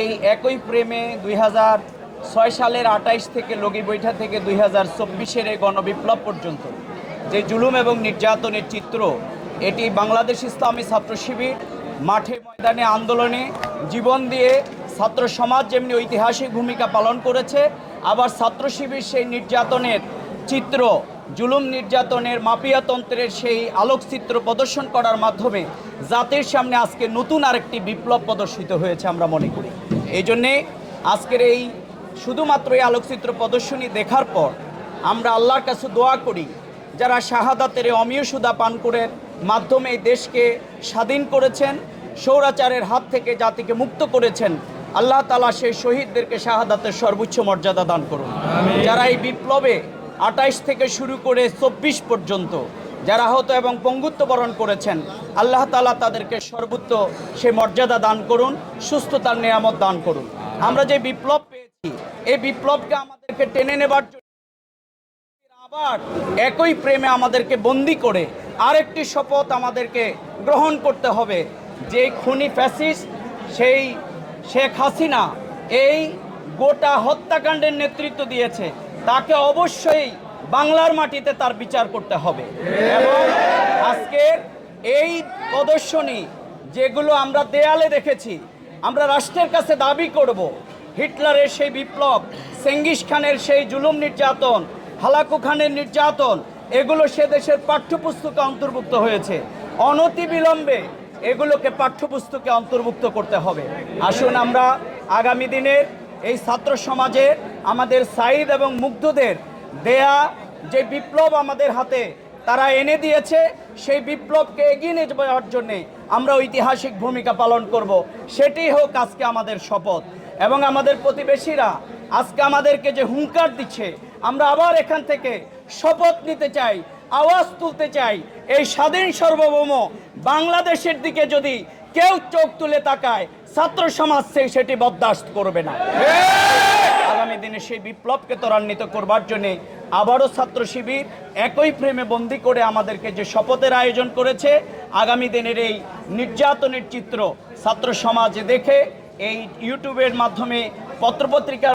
এই একই প্রেমে 2006 সালের 28 থেকে লগি বৈঠা থেকে 2024-এর এই গণবিপ্লব পর্যন্ত যে জুলুম এবং নির্যাতনের চিত্র, এটি বাংলাদেশ ইসলামী ছাত্র শিবির মাঠে ময়দানে আন্দোলনে জীবন দিয়ে ছাত্র সমাজ যেমনি ঐতিহাসিক ভূমিকা পালন করেছে, আবার ছাত্র শিবির সেই নির্যাতনের চিত্র, জুলুম নির্যাতনের মাফিয়াতন্ত্রের সেই আলোকচিত্র প্রদর্শন করার মাধ্যমে জাতির সামনে আজকে নতুন আরেকটি বিপ্লব প্রদর্শিত হয়েছে আমরা মনে করি। এই জন্যে আজকের এই শুধুমাত্র এই আলোকচিত্র প্রদর্শনী দেখার পর আমরা আল্লাহর কাছে দোয়া করি, যারা শাহাদাতের অমীয় সুদা পান করে মাধ্যমে এই দেশকে স্বাধীন করেছেন, স্বৈরাচারের হাত থেকে জাতিকে মুক্ত করেছেন, আল্লাহ তাআলা সেই শহীদদেরকে শাহাদাতের সর্বোচ্চ মর্যাদা দান করুন। যারা এই বিপ্লবে 28 থেকে শুরু করে 24 পর্যন্ত যারা আহত এবং পঙ্গুত্ব বরণ করেছেন, আল্লাহ তাআলা তাদেরকে সর্বোচ্চ সে মর্যাদা দান করুন, সুস্থতার নিয়ামত দান করুন। আমরা যে বিপ্লব পেয়েছি, এই বিপ্লবকে আমাদেরকে টেনে নেবার জন্য আবার একই প্রেমে আমাদেরকে বন্দী করে আরেকটি শপথ আমাদেরকে গ্রহণ করতে হবে, যে খুনি ফ্যাসিস্ট সেই শেখ হাসিনা এই গোটা হত্যাকাণ্ডের নেতৃত্ব দিয়েছে, তাকে অবশ্যই বাংলার মাটিতে তার বিচার করতে হবে। এবং আজকের এই প্রদর্শনী যেগুলো আমরা দেয়ালে দেখেছি, আমরা রাষ্ট্রের কাছে দাবি করব, হিটলারের সেই বিপ্লব, চেঙ্গিস খানের সেই জুলুম নির্যাতন, হালাকু খানের নির্যাতন, এগুলো সে দেশের পাঠ্যপুস্তকে অন্তর্ভুক্ত হয়েছে। অনতিবিলম্বে এগুলোকে পাঠ্যপুস্তকে অন্তর্ভুক্ত করতে হবে। আসুন আমরা আগামী দিনের এই ছাত্র সমাজের আমাদের সাঈদ এবং মুগ্ধদের দেয়া যে বিপ্লব আমাদের হাতে তারা এনে দিয়েছে, সেই বিপ্লবকে এগিয়ে নিয়ে যাওয়ার জন্যে আমরা ঐতিহাসিক ভূমিকা পালন করব। সেটি হোক আজকে আমাদের শপথ। এবং আমাদের প্রতিবেশীরা আজকে আমাদেরকে যে হুঙ্কার দিচ্ছে, আমরা আবার এখান থেকে শপথ নিতে চাই, আওয়াজ তুলতে চাই, এই স্বাধীন সার্বভৌম বাংলাদেশের দিকে যদি কেউ চোখ তুলে তাকায়, ছাত্র সমাজ সেটি বরদাস্ত করবে না। আগামী দিনে সেই বিপ্লবকে ত্বরান্বিত করবার জন্যে আবারও ছাত্র শিবির একই ফ্রেমে বন্দি করে আমাদেরকে যে শপথের আয়োজন করেছে, আগামী দিনের এই নির্যাতনের চিত্র ছাত্র সমাজ দেখে এই ইউটিউবের মাধ্যমে পত্রপত্রিকা